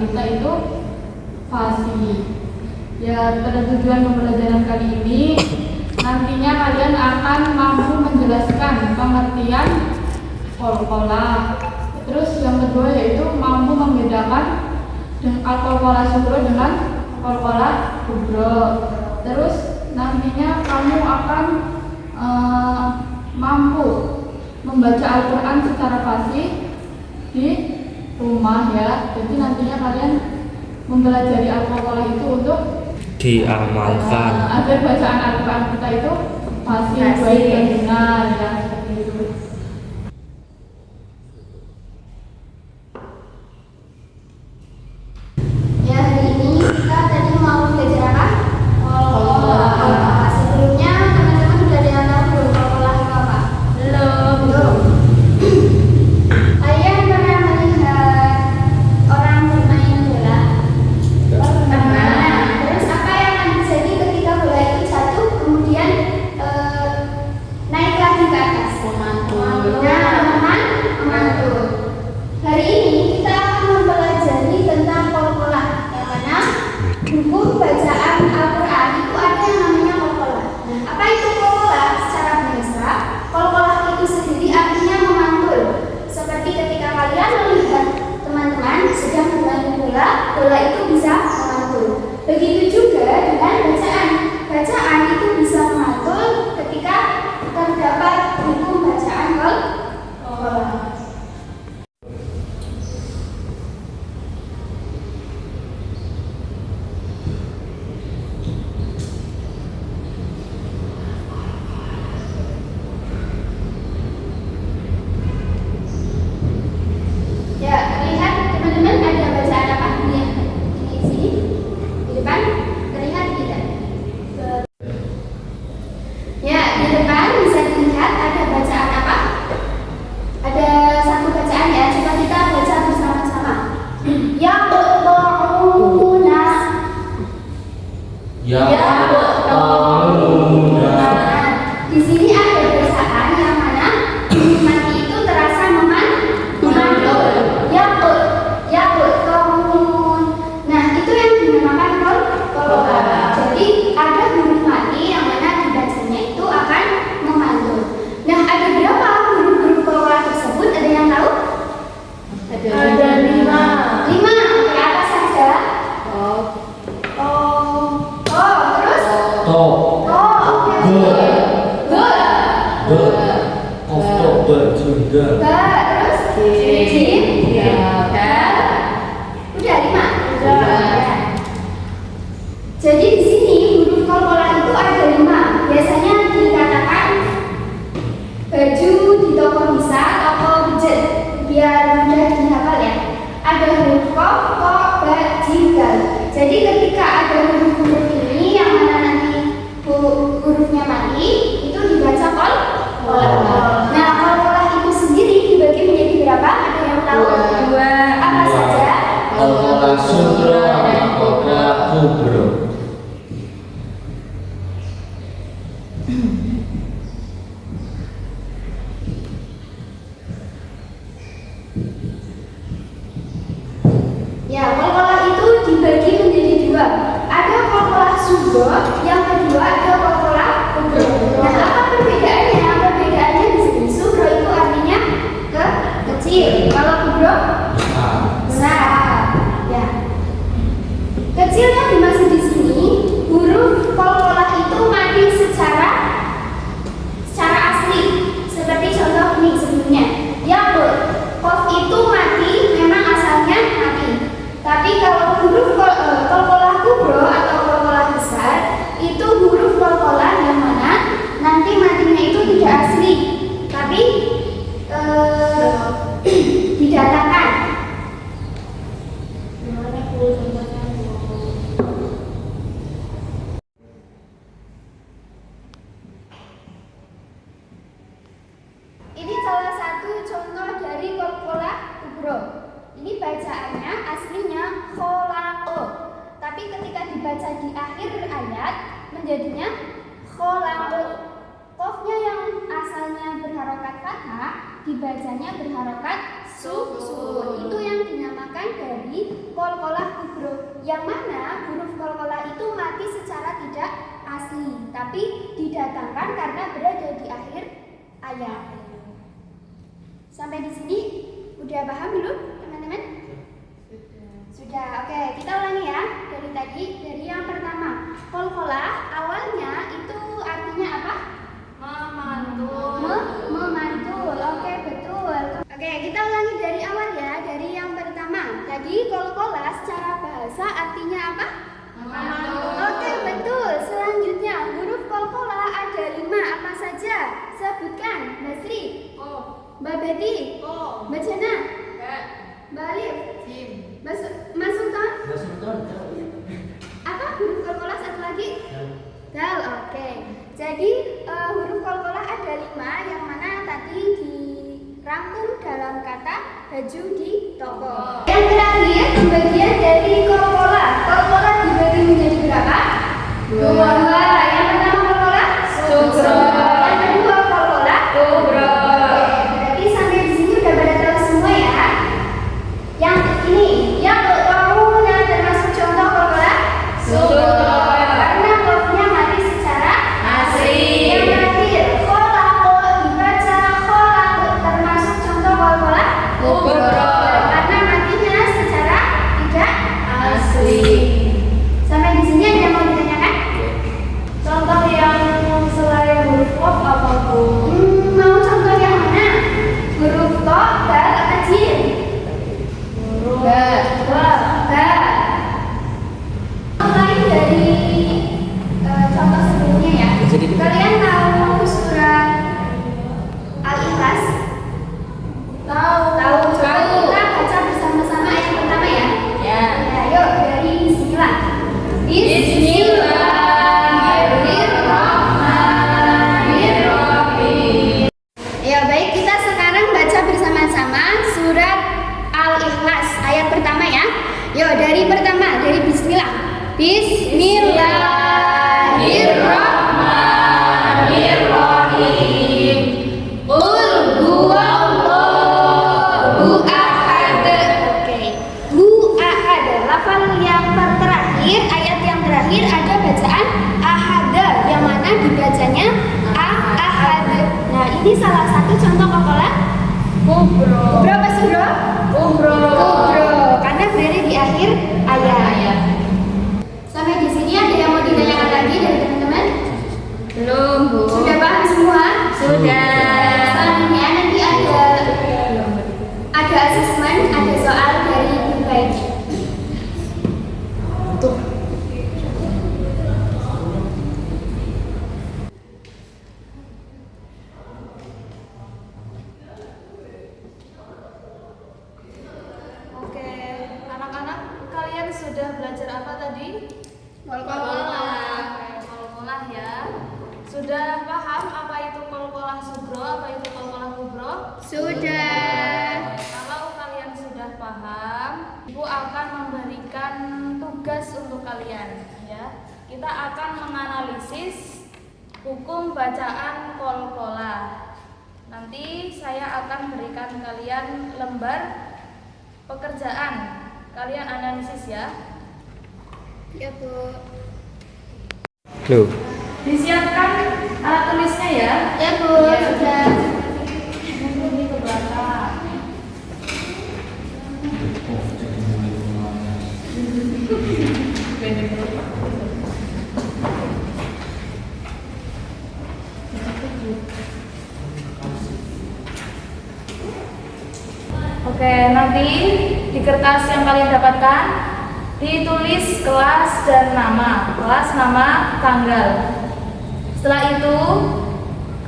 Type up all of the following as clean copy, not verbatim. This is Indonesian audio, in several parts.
kita itu fasih. Ya, pada tujuan pembelajaran kali ini nantinya kalian akan mampu menjelaskan pengertian qalqalah. Terus yang kedua yaitu mampu membedakan qalqalah sughra dengan qalqalah kubra. Terus nantinya kamu akan mampu membaca Al-Quran secara fasih di rumah ya. Jadi nantinya kalian mempelajari Al-Qalqalah itu untuk diamalkan agar bacaan Al-Quran kita itu fasih, baik dan benar ya, seperti itu. Ya, hari ini kita tadi mau belajar apa? Qalqalah. Sebelumnya teman-teman sudah ada yang tahu belum Qalqalah itu apa? Belum. Kalian pernah melihat orang bermain bola? Pernah. Terus apa yang akan terjadi ketika bola itu jatuh kemudian naik lagi ke atas? Memantul. Nah, teman-teman, memantul. Hari ini kita akan mempelajari tentang qalqalah, yang mana buku bacaan Al-Quran itu ada yang namanya qalqalah. Nah, apa itu qalqalah? Secara bahasa, qalqalah itu sendiri artinya memantul. Seperti ketika kalian melihat teman-teman sedang bermain bola, bola itu bisa memantul. Begitu juga dengan bacaan. Bacaan itu bisa memantul ketika terdapat hukum bacaan qalqalah. Ya, lihat teman-teman ada bacaan apa? Lihat di sini, di depan terlihat tidak? Ya, di depan bisa dilihat ada bacaan apa? Ada satu bacaan ya, coba kita baca bersama-sama. Yaqta'una. Di sini ada bacaan yang mana huruf mati itu terasa memantul. Yaqta'un. Nah, itu yang dinamakan qalqalah. Jadi ada huruf mati yang mana dibacanya itu akan memantul. Nah, ada berapa huruf-huruf qalqalah tersebut? Ada yang tahu? Ada 5. 5. Oke, apa saja? Terus? Oke. Terus? Jim? Dal? Udah 5? Ya. Jadi di sini huruf qalqalah itu ada 5. Biasanya dikatakan baju di toko bisa, toko bejet, biar mudah dihafal ya. Ada huruf qaf, qa, ba, jim, dal. Jadi ketika ada huruf-huruf ini yang mana nanti hurufnya mati, itu dibaca qalqalah. Nah, qalqalah itu sendiri dibagi menjadi berapa? Ada yang tahu? 2. Apa saja? qalqalah sughra dan qalqalah kubra. Ya, qalqalah itu dibagi menjadi 2. Ada qalqalah sughra, yang kedua ada qalqalah kubra. Nah, apa perbedaannya? Perbedaannya di sini sughra itu artinya kecil. Kalau kubra besar. Ya. Kecilnya dimaksud di sini huruf qalqalah itu mati secara asli. Seperti contoh ini sebelumnya. Qaf itu mati, memang asalnya mati. Tapi kalau huruf qalqalah kubra atau qalqalah besar itu huruf qalqalah yang mana nanti matinya itu tidak asli, tapi didatakan. Ini salah satu contoh dari qalqalah kubra. Ini bacaannya aslinya kholaqo, tapi ketika dibaca di akhir ayat menjadinya kholaqo. Qafnya yang asalnya berharokat fathah dibacanya berharokat sukun. Itu yang dinamakan diperingatkan dari qalqalah kubro, yang mana huruf qalqalah itu mati secara tidak asli, tapi didatangkan karena berada di akhir ayat. Sampai di sini udah paham belum, teman-teman? Sudah. Oke, kita ulangi ya. Dari tadi, dari yang pertama, qalqalah awalnya itu artinya apa? Memantul. Oke, betul. Oke, kita ulangi dari awal ya. Dari yang pertama, tadi qalqalah secara bahasa artinya apa? Memantul. Oke, betul. Selanjutnya, huruf qalqalah ada 5. Apa saja? Sebutkan. Mbak Sri, Mbak Betty, Mbak Jana, Mbak Alif, Mas Sultan. Apa huruf qalqalah satu lagi? Dal. Oke. Jadi huruf qalqalah ada 5 yang mana tadi dirangkum dalam kata baju di toko. Yang terakhir pembagian dari qalqalah. Qalqalah dibagi menjadi berapa? 2. Yang pertama qalqalah Sugro. Yang kedua qalqalah Kubro. Berarti sampai di sini udah pada tahu semua ya. Yang ini, yang kamu termasuk contoh qalqalah Sugro. karena qafnya mati secara Asli. Yang terakhir, kholaqo dibaca kholaqo termasuk contoh qalqalah Kubro. karena matinya secara tidak Asli. Sampai di sini ada yang mau ditanyakan? Contoh yang selain huruf qaf apa Bu? Mau contoh yang mana? Huruf to, dal, atau jim? Ba. Ba. Lain dari contoh sebelumnya ya. Kalian tahu surat Al-Ikhlas? Tahu. Coba kita baca bersama-sama ayat pertama ya. Ya. Ayo dari bismillah. Bismillahirrahmanirrahim. Ya baik, kita sekarang baca bersama-sama surat Al-Ikhlas ayat pertama ya. Yo, dari pertama, dari bismillah. Bismillahirrahmanirrahim. Qul huwallahu ahad. Oke. Hu ahad. Lafal yang terakhir, ayat yang terakhir ada bacaan ahada yang mana dibacanya ahad. Nah, ini salah satu contoh qalqalah Kubro. kubro apa sugro? Kubro. Kubro, karena berada di akhir ayat. Sampai di sini ada yang mau ditanyakan lagi dari teman-teman? Belum Bu. Sudah paham semua? Sudah. Selanjutnya nanti ada asesmen, ada soal dari Ibu Baik. Tuh. Oke, anak-anak kalian sudah belajar apa tadi? Qalqalah. Qalqalah ya. Sudah paham apa itu qalqalah sugro, apa itu qalqalah kubro? Sudah. Kalau kalian sudah paham, Ibu akan memberikan tugas untuk kalian ya. Kita akan menganalisis hukum bacaan qalqalah. Nanti saya akan berikan kalian lembar pekerjaan. Kalian analisis ya. Ya, Bu. Loh, Disiapkan alat tulisnya ya. Ya, Bu. Sudah. Ini ke belakang. Oke, nanti di kertas yang kalian dapatkan ditulis kelas dan nama, kelas, nama, tanggal. Setelah itu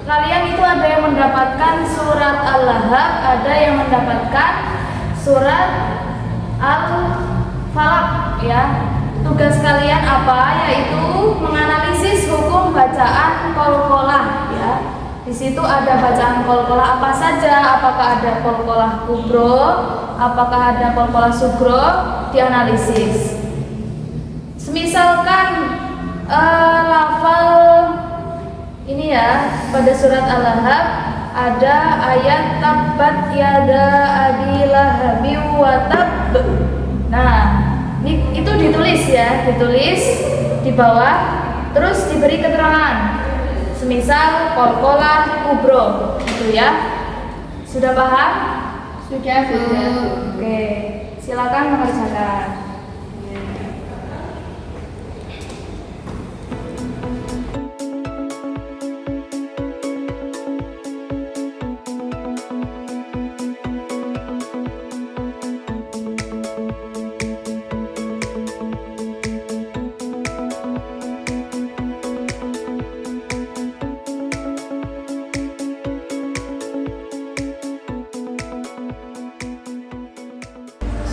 kalian itu ada yang mendapatkan surat Al-Lahab, ada yang mendapatkan surat Al-Falaq ya. Tugas kalian apa? Yaitu menganalisis hukum bacaan qalqalah ya. Di situ ada bacaan qalqalah apa saja, apakah ada qalqalah kubro, apakah ada qalqalah sugro, dianalisis. Semisalkan lafal ini ya, pada surat Al-Lahab ada ayat tabbat yada abi lahabi wa tab. Nah, itu ditulis ya, ditulis di bawah, terus diberi keterangan. Semisal kol-kolah kubro, gitu ya. Sudah paham? Sudah, Bu. Oke, silakan mengerjakan.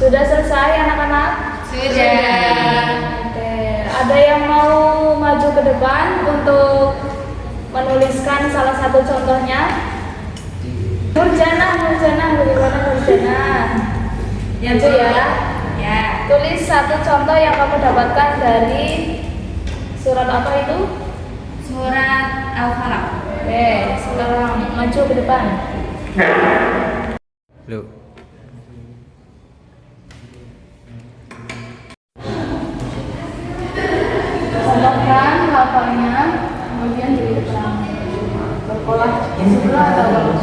Sudah selesai anak-anak? Sudah. Oke, ada yang mau maju ke depan untuk menuliskan salah satu contohnya? Nurjana, bagaimana Nurjana? Maju ya. Ya. Tulis satu contoh yang kamu dapatkan dari surat apa itu? Surat Al-Falaq. Oke, sekarang maju ke depan. Loh. Contohkan hafalnya, kemudian diberi keterangan. Berkolah sebelah atau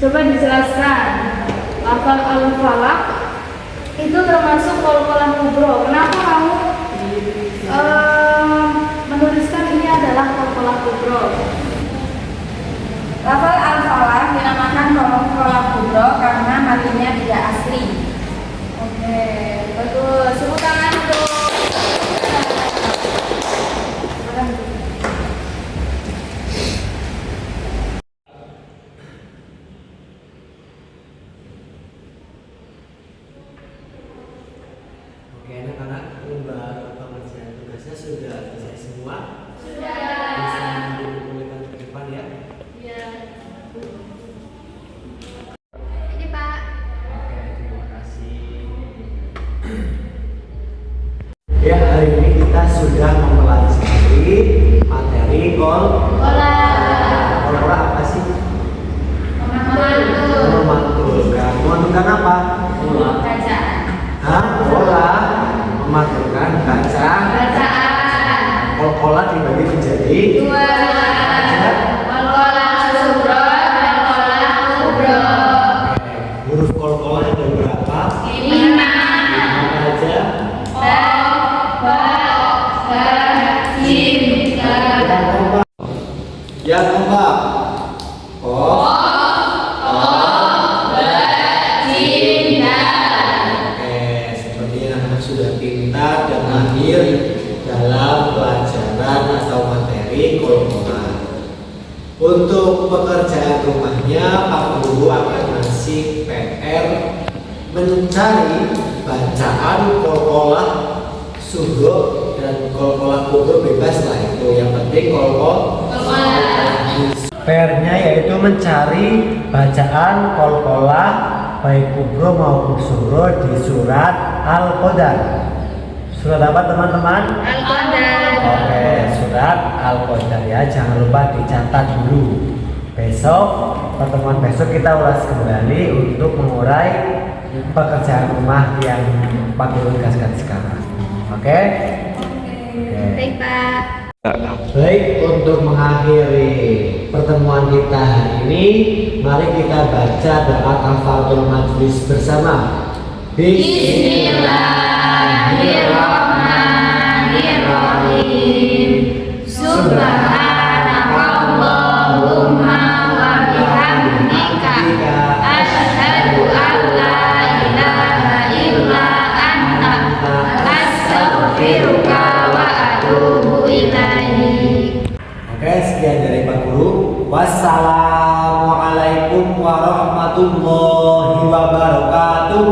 coba dijelaskan. Lafal al-falaq itu termasuk kol-kolah kubro. Kenapa kamu menuliskan ini adalah kol-kolah kubro? Lafal al-falaq dinamakan kol-kolah kubro karena matinya tidak asli. Oke, bagus. Tepuk tangan untuk Oke anak-anak, untuk pengerjaan tugasnya sudah selesai semua? sudah. Bisa dikumpulkan ke depan ya? Ya. Ini, Pak. Oke, terima kasih. Ya, hari ini kita sudah mempelajari materi Kolah. Kol-kolah apa sih? Memantul. Memantulkan. Memantulkan apa? Bacaan. Hah? Kolah memantulkan bacaan. Kol-kolah dibagi menjadi Dua. Kolah subro dan kolah kubro. huruf kol-kolah ada berapa? 5. Apa aja? Yang keempat. Oke, sepertinya anak-anak sudah pintar dan mahir dalam pelajaran atau materi kol-kolah. Untuk pekerjaan rumahnya, Pak Guru akan ngasih PR mencari bacaan kol-kolah subuh dan kol-kolah kubro bebas lah itu. Yang penting kol-kolah. PR-nya yaitu mencari bacaan kol-kolah baik kubro maupun sughro di surat Al-Qadar. Surat apa teman-teman? Oke, surat Al-Qadar ya. Jangan lupa dicatat dulu. Besok, pertemuan besok kita ulas kembali untuk mengurai pekerjaan rumah yang Pak Guru tugaskan sekarang. Oke? Baik, Pak. Baik, untuk mengakhiri pertemuan kita hari ini, mari kita baca doa kafaratul majlis bersama. Bismillahirrahmanirrahim. Subhanakallahumma wa bihamdika asyhadu an la ilaha illa anta astaghfiruka wa atubu ilaik. Oke, sekian dari Pak Guru. Wassalamualaikum warahmatullahi wabarakatuh.